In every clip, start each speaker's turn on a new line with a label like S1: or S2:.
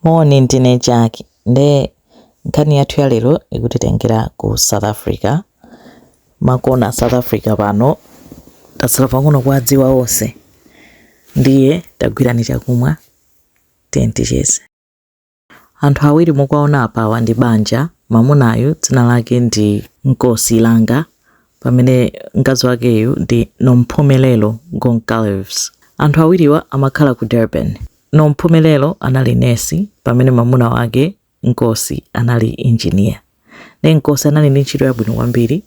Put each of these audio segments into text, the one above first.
S1: Moni ndine Jackie. Nde nkhani yathu ya lero ikutitengera ku South Africa. Makona South Africa pano tasala pang'ono kwadziwa onse. Ndiye tagwirani chakumwa tenticheze. Anthu awiri mukwaona apa ndi banja. Mamunayo dzina lake ndi Nkosi Langa, pamene mkazi wakeyu ndi Nomphumelelo Goncalves. Anthu awiriwa amakhala ku Durban. Nomphumelelo anali nesi, pamene mamuna wake Nkosi anali engineer. Nkosi anali ndi ntchito yabwino kwambiri,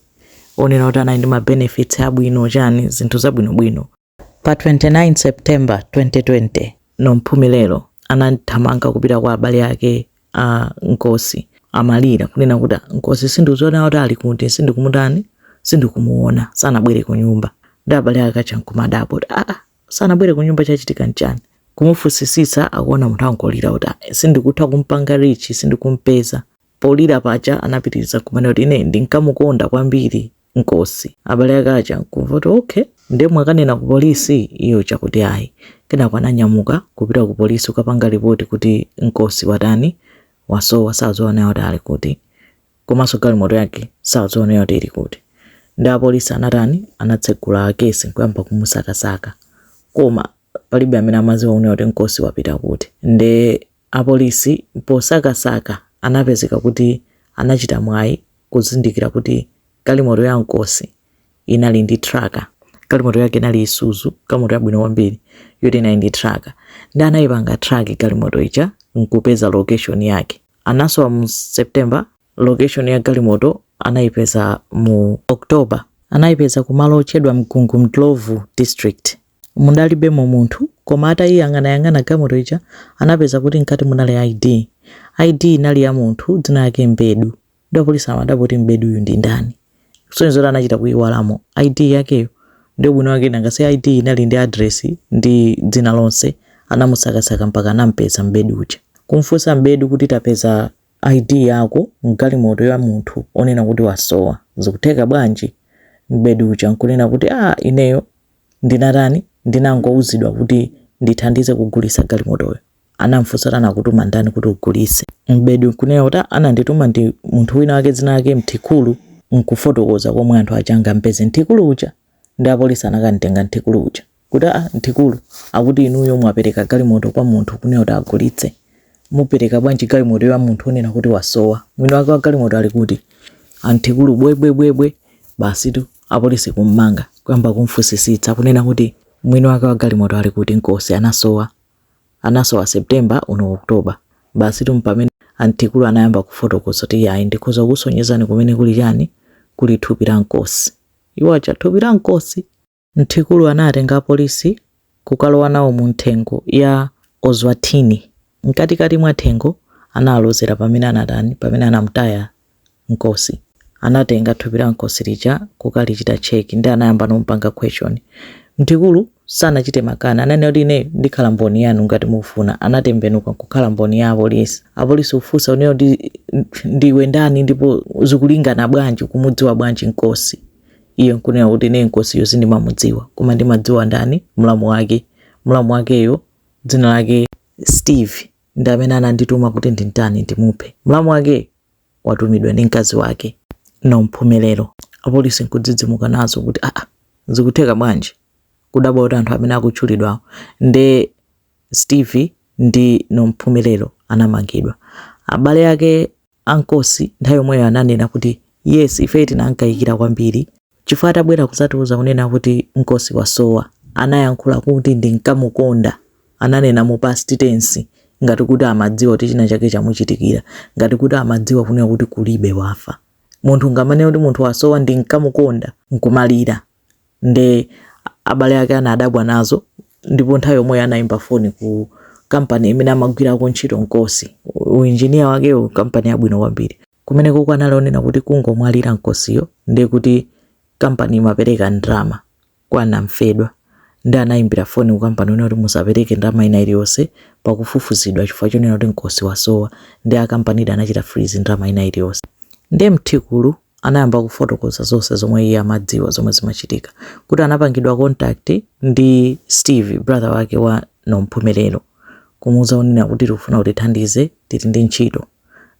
S1: onena kuti anali ndi ma benefits abwino chani, zinthu zabwinobwino. Pa 29 September 2020, Nomphumelelo anathamanga kupita kwa abale ake a Nkosi, amalira kunena kuti Nkosi sindizoona kuti ali kuti sindikumutani, sindikumuona, sanabwere ku nyumba. Ndi abale ake achankumadabo, sanabwere ku nyumba chachitika nchani. Kumufusisisa akuona munthu angolira kuti sindikutha kumpanga richi, sindikumpeza. Polira pacha anapitiriza kumene kuti ine ndinkamukonda kwambiri Nkosi. Abale ake achankumva kuti okay, ndemwe akanena ku polisi iyo chakuti ayi. Kenako ananyamuka kupita ku polisi ukapanga ripoti kuti Nkosi watani wasowa, sazoona kuti ali kuti. Komanso galimoto yake sazoona kuti ili kuti. Ndi apolisi anatani anatsegula kesi kuyamba kumusakasaka. Koma palibe amene amadziwa kuti Nkosi wapita kuti. Nde apolisi posakasaka anapezeka kuti anachita mwayi kuzindikira kuti galimoto ya Nkosi inali ndi tracker. Galimoto yake inali Isuzu, galimoto yabwino kwambiri yoti inali ndi tracker. Ndi anayipanga track galimoto ija nkupeza location yake. Anasowa mu September, location ya galimoto anayipeza mu October. Anayipeza kumalo otchedwa Mgungu Mdlovu district. Mundalibe munthu, koma atayang'ana galimoto ija anapeza kuti nkati munali ID. ID inali ya munthu dzina lake Mbedu. Ndi apolisi amadabo kuti Mbedu uyu ndi ndani. Sonzo anachita kuyiwalamo ID yakeyo. Ndio bwino wake ngase ID inali ndi address ndi dzina lonse, anamusakasaka mpaka anampeza Mbedu uja. Kumfunsa Mbedu kuti tapeza ID yako mgalimoto ya munthu onena kuti wasowa, zikutheka bwanji? Mbedu uja nkunena kuti ineyo ndinatani ndinangouzidwa kuti ndithandize kugulisa galimotoyo. Anamfunsa anakutuma ndani kuti ugulise. Mbedu kunena kuti anandituma ndi munthu wina wake dzina lake Mthikulu, nkufotokoza komwe anthu achanga mpeze Mthikulu uja. Ndi apolisi anakantenga Mthikulu uja kuti Mthikulu akuti inuyo mwapereka galimoto kwa munthu kunena kuti agulitse. Mupereka bwanji galimoto ya munthu onena kuti wasowa? Mwini wake wa galimoto ali kuti Mthikulu bwe. Basi tu apolisi kummanga kuyamba kumfusisitsa kunena kuti mwini wake wa galimoto ali kuti Nkosi anasowa September uno October. Basi tu mpamene Mthikulu anayamba kufotokoza kuti yayi ndikhoza kusonyezani kumene kuli chani, kuli thupi la Nkosi. Iwo acha thupi la Nkosi. Mthikulu anatenga apolisi kukalowa nawo mu nthengo ya Ozwatini. Mkatikati mwa thengo analozera pamene anatani, pamene anamtaya Nkosi. Anatenga thupi la Nkosi lija kukalichita check, ndi anayamba nompanga question. Mthikulu sanachite makana, ananena kuti ine ndikhala mboni yanu ngati mufuna. Anatembenuka kukhala mboni ya apolisi. Apolisi ufunsa unena kuti ndiwe ndani ndipo zikulingana bwanji kumudziwa bwanji Nkosi. Iyo nkunena kuti ine Nkosi yo sindimamudziwa, koma ndimadziwa ndani mlamu wakeyo dzina lake Steve, ndi amene anandituma kuti ndintani ndimuphe. Mlamu wake watumidwa ndi mkazi wake Nomphumelelo. Apolisi nkudzidzimuka nazo kuti zikutheka bwanji kudabwa kuti anthu amene akutchulidwa nde Steve ndi Nomphumelelo anamangidwa. Abale ake Nkosi nthawi yomweyo ananena kuti yes, ife tinankayikira kwambiri chifukwa atabwera kudzatiuza kunena kuti Nkosi wasowa. Anayankhula kuti ndinkamukonda, ananena mu past tense ngati kuti amadziwa kuti china chake chamuchitikira, ngati kuti amadziwa kunena kuti kulibe wafa. Munthu ngamane kuti munthu wasowa ndinkamukonda nkumalira. Nde abale ake anadabwa nazo, ndipo nthawi yomwe anayimba foni ku company imene amagwirako ntchito Nkosi. Uinjiniya wakeyo company yabwino kwambiri. Kumene koko analonena kuti kungomwalira Nkosiyo ndi kuti company imapereka ndrama kwa namfedwa. Ndi anayimbira foni ku company unena kuti musapereke ndrama ina iliyonse pakufufuzidwa chifukwa chonena kuti Nkosi wasowa. Ndi a company anachita freeze ndrama ina iliyonse. Ndi Mthikulu anayamba kufotokoza zonse zomwe iye amadziwa zomwe zimachitika, kuti anapangidwa contact ndi Steve brother wake wa Nomphumelelo kumuza unena kuti tikufuna kuti thandize tili ndi ntchito.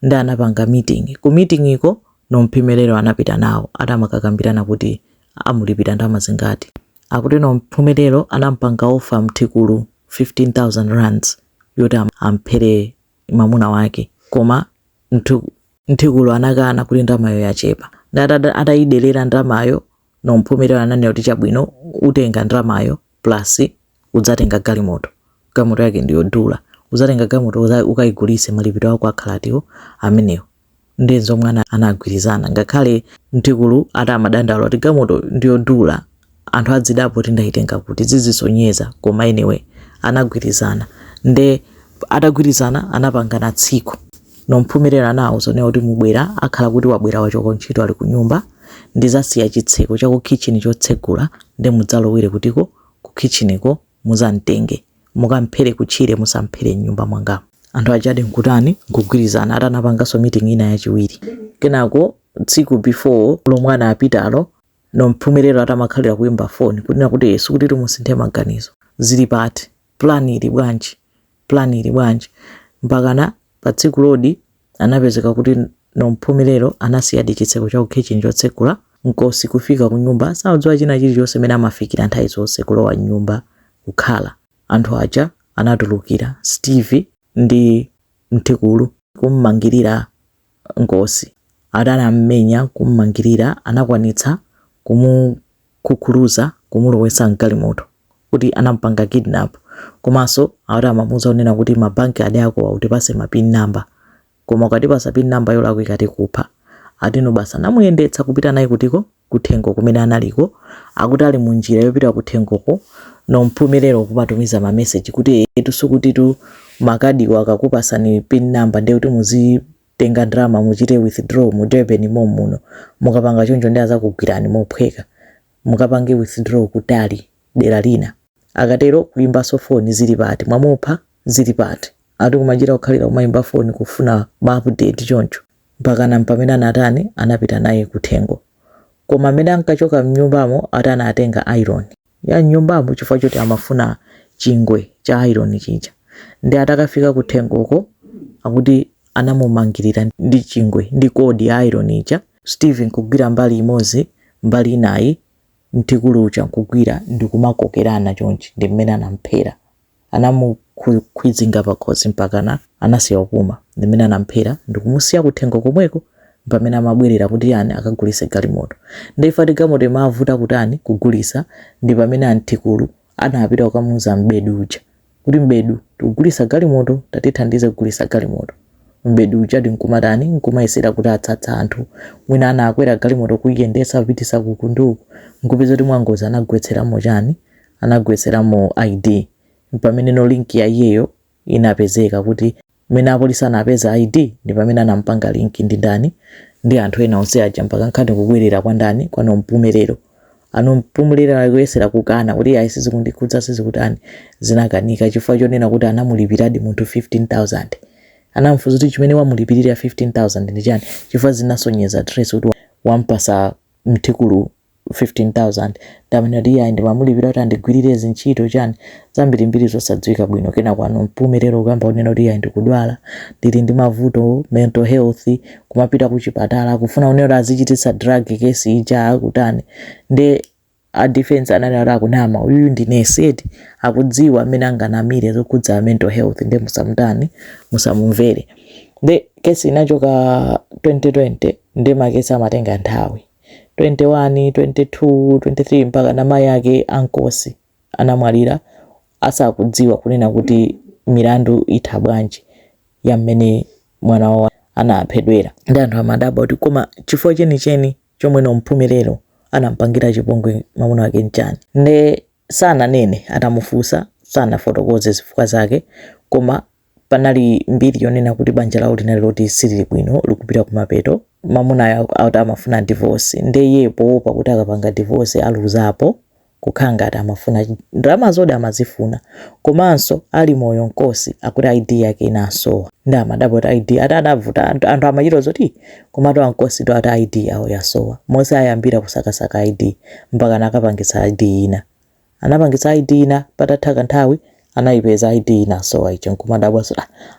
S1: Ndi anapanga meeting. Ku meeting iko Nomphumelelo anapita nawo atamakakambirana kuti amulipira ndalama zingati. Akuti Nomphumelelo anampanga ofa Mthikulu 15,000 rands yoti amphere mwamuna wake, koma Mthikulu anakana kuti ndalamayo yachepa. Atayidelera ndalamayo Nomphumelelo ananena kuti chabwino utenga ndalamayo plus udzatenga galimoto. Galimoto yake ndiyo dula. Uzatenga galimoto ukayigulise malipiro ako akhalatiwo amenewo. Ndizo mwana anagwirizana. Ngakhale Mthikulu atamadandalo kuti galimoto ndiyo dula, anthu adzidapo kuti ndayitenga kuti zizisonyeza, koma anyway anagwirizana. Nde atagwirizana anapangana tsiku. Nomphumelelo anawuzone kuti mubwera akhala kuti wabwera wachoko ntchito ali ku nyumba, ndizasiya chitseko cha ku kitchen chotsegula ndi mudzalowere kutiko ku kitchen ko muzamtenge mukamphere kutchire musamphere nyumba mwanga. Anthu ajadi nkutani nkugwirizana. Atanapanganso meeting ina yachiwiri. Kenako tsiku before mwana apitalo Nomphumelelo atamakhalira kuyimba phone kunena kuti yesu kuti timusinthe maganizo zili pati, plan ili bwanji. Mpakana pa tsiku lodi anapezeka kuti Nomphumelelo anasiya chitseko cha ku kitchen chotsegula. Nkosi kufika ku nyumba saudziwa china chilichonse mene amafikira nthawi zonse kulowa nyumba kukhala. Anthu aja anatulukira Steve ndi Mthikulu kummangirira Nkosi. Atanamenya kummangirira anakwanitsa kumukukhuluza kumulowesa mgalimoto kuti anampanga kidnap. Komanso atamamuza unena kuti mabanki ade ako utipase mapin number, koma ukatipasa pin number yolako ikati kupha. Atino basa namuyendetsa kupita naye kutiko kuthengo kumene analiko. Akuti ali munjira yopita kuthengoko Nomphumelelo kumatumiza ma message kuti sukuti tu makadi wakakupasani pin number ndi kuti muzitenga ndalama muchite withdraw mu Durban muno. Mukapanga choncho ndi azakugwirani mophweka. Mukapange withdraw kutali dera lina. Akatero kuyimbaso phone zili pati, mwamupha zili pati. Ati kumajira kukhalira kumayimba phone kufuna update choncho. Mpakana pamene anatani anapita naye kuthengo. Koma amene ankachoka mnyumbamo atana atenga iron ya nyumbamo chifukwa choti amafuna chingwe cha iron chija. Ndi atakafika kuthengoko akuti anamumangirira ndi chingwe ndi kodi ya iron ija. Steven kugwira mbali imodzi, mbali inayi Mthikulu uja nkugwira ndi kumakokerana chonchi ndi mmene anamphera. Anamukhwizinga pakhosi mpakana anasiya kupuma ndi mmene anamphera ndi kumusiya kuthengo komweko pamene amabwerera kuti yani akagulise galimoto. Ndifati galimoto imavuta kutani kugulisa ndi pamene Mthikulu anapita kukamuza Mbedu uja kuti Mbedu tikugulisa galimoto tatithandize kugulisa galimoto. Mbedu uja ndinkumatani nkumayesera kuti atsatsa anthu mwina anakwera galimoto kuyendesa kupitisa kukunduku nkupeza kuti mwangozi anagwetseramo chani, anagwetseramo ID. Pamene no link ya iyeyo inapezeka kuti mwina apolisi anapeza ID ndi pamene anampanga link ndi ndani ndi anthu ena onse aja mpaka nkhani kubwerera kwa ndani kwa Nomphumelelo. Nomphumelelo akuyesera kukana kuti ayisizi kundikhudza sizikutani zinakanika chifukwa chonena kuti anamulipiradi munthu 15,000. Anamfuza kuti chimene wamulipirira 15,000 ndi chani chifukwa zinasonyeza trace kuti wampasa Mthikulu 15,000. Tamene ndi ya ndi mamulipira kuti andigwirire zintchito chani zambirimbiri zosadziwika bwino. Kena kwa Nomphumelelo kuyamba unena kuti ya ndikudwala ndili ndi mavuto mental health kumapita kuchipatala kufuna unena azichititsa drug case ija akutani ndi a defense ananena akunama uyu ndi neseti akudziwa amene anganamire zokhudza mental health ndi musamutani musamumvere. Ndi kesi inachoka 2020 ndi makesi amatenga nthawi 21, 22, 23 mpaka na mai yake Nkosi anamwalira asakudziwa kunena kuti milandu itha bwanji ya mmene mwana wa anaphedwera. Ndi anthu amadabwa kuti koma chifukwa chenicheni chomwe Nomphumelelo anampangira chipongwe mwamuna wake nchani. Ndi sana nene atamufusa sana fotokoze zifukwa zake, koma panali mbiri yonena kuti banja lawo linali loti silili bwino likupita kumapeto. Mwamuna amafuna divorce ndi yepo pakuti akapanga divorce aluzapo kukhanga ati amafuna ndalama zodi amazifuna. Komanso ali moyo Nkosi akuti ID yake inasowa ndi amadabwa kuti ID atadavuta anthu amachito zoti komatu Nkosi ndo ati ID yawo yasowa. Mose ayambira kusakasaka ID mpaka nakapangisa ID ina. Anapangisa ID ina patatha kanthawi anayipeza ID inasowa icho nkumadabwa so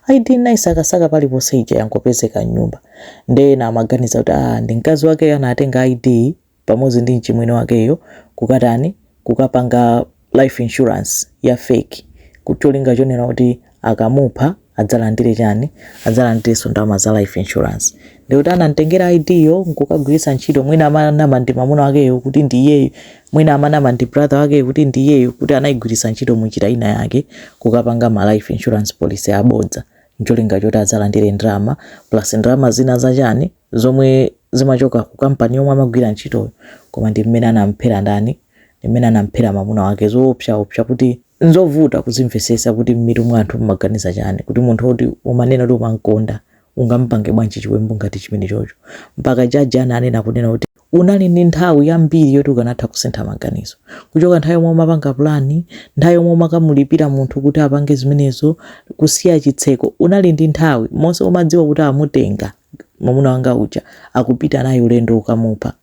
S1: ID naisakasaka paliponse ija yankopezeka nyumba. Nde na maganiza kuti ndi mkazi wake anatenga ID pamodzi ndi mchimwene wakeyo kukatani kukapanga life insurance ya fake kucholinga chonena kuti akamupha adzalandire chani adzalandire ndalama za life insurance. Ndikuti anamtengera ID yo nkukagwiritsa ntchito mwina amanama ndi mwamuna wakeyo kuti ndiyeyo, mwina amanama ndi brother wakeyo kuti ndiyeyo, kuti anayigwiritsa ntchito munjira ina yake kukapanga ma life insurance policy abodza ncholinga choti adzalandire ndalama plus ndalama zina za chani zomwe zimachoka ku company yomwe amagwira ntchito. Koma ndi mmene anamphera ndani, mmene anamphera mwamuna wake. Zoopsa kuti nzovuta kuzimvesesa kuti mmitu mwa anthu mumaganiza chani, kuti munthu oti umanena kuti umankonda ungampange bwanji chiwembu ngati chimene chocho. Mpaka jaji ananena kunena kuti unali ndi nthawi yambiri yoti ukanatha kusintha maganizo, kuchoka nthawi yomwe umapanga plani, nthawi yomwe umakamulipira munthu kuti apange zimenezo, kusiya chitseko. Unali ndi nthawi monse umadziwa kuti amutenga mwamuna wanga uja akupita naye ulendo ukamupha.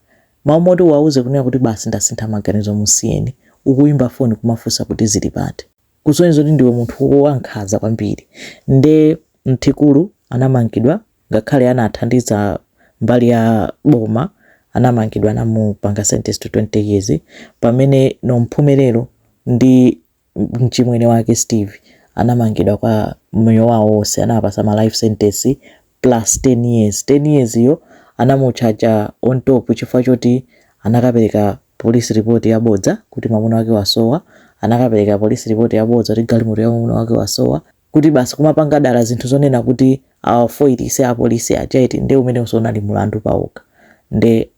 S1: Maomoti wauze kunena kuti basi ndasintha maganizo musiyeni, ukuyimba foni kumafusa kuti zili pati. Kusonyeza kuti ndiwe munthu wankhanza kwambiri. Nde Mthikulu anamangidwa, ngakhale anathandiza mbali ya boma, anamangidwa namupanga sentence to 20 years, pamene Nomphumelelo ndi mchimwene wake Steve anamangidwa kwa moyo wawo wonse, anapasa ma life sentence plus 10 years. 10 years yo anamuchacha on top chifukwa choti anakapereka police report yabodza kuti mwamuna wake wasowa, anakapereka police report yabodza kuti galimoto ya mwamuna wake wasowa, kuti basi kumapanga dala zinthu zonena kuti awafoirise apolisi achaiti. Nde umene usonali mulandu pawokha. Nde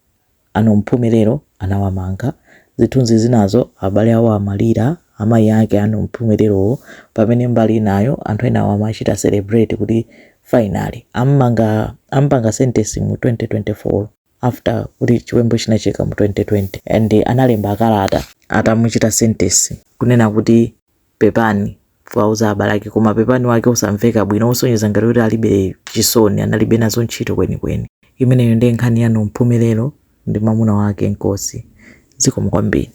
S1: Nomphumelelo anawamanga. Zithunzi zinazo abale awo amalira, amayi ake Nomphumelelo, pamene mbali nayo anthu ena amachita celebrate kuti finally ampanga sentence mu 2024 after kuti chiwembu chinacheka mu 2020. And analemba kalata atamuchita sentence kunena kuti pepani fauza abalaki, koma pepani wake usamveka bwino, usonyeza ngati kuti alibe chisoni, analibe nazo ntchito kwenikweni. Imeneyo ndi nkhani ya Nomphumelelo ndi mwamuna wake Nkosi. Zikomo kwambiri.